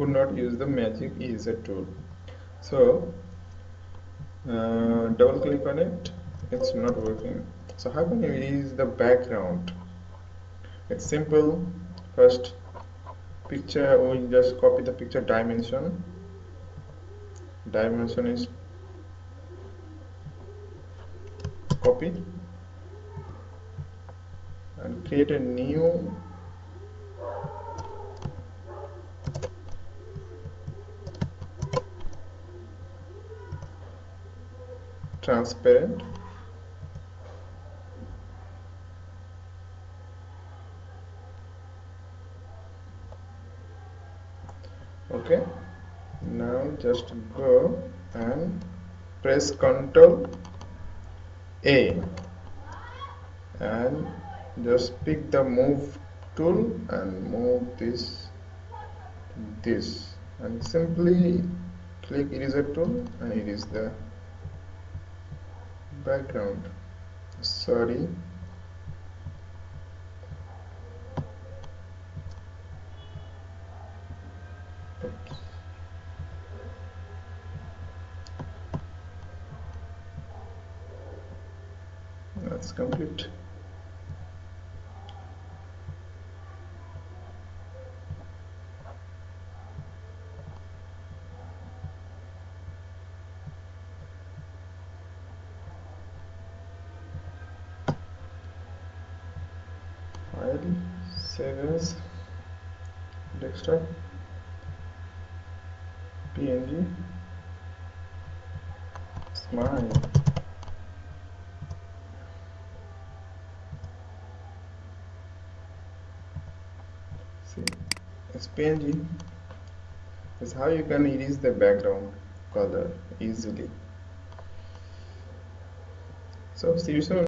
could not use the magic eraser tool. So double click on it, it's not working. So how can you erase the background? It's simple. First picture, we just copy the picture dimension. Dimension is copy and create a new transparent. Okay, now just go and press Ctrl A and just pick the move tool and move this and simply click eraser tool and erase the background. Sorry. Oops. That's complete. File, save as desktop, PNG, smile. See, as PNG is how you can erase the background color easily. So see you soon.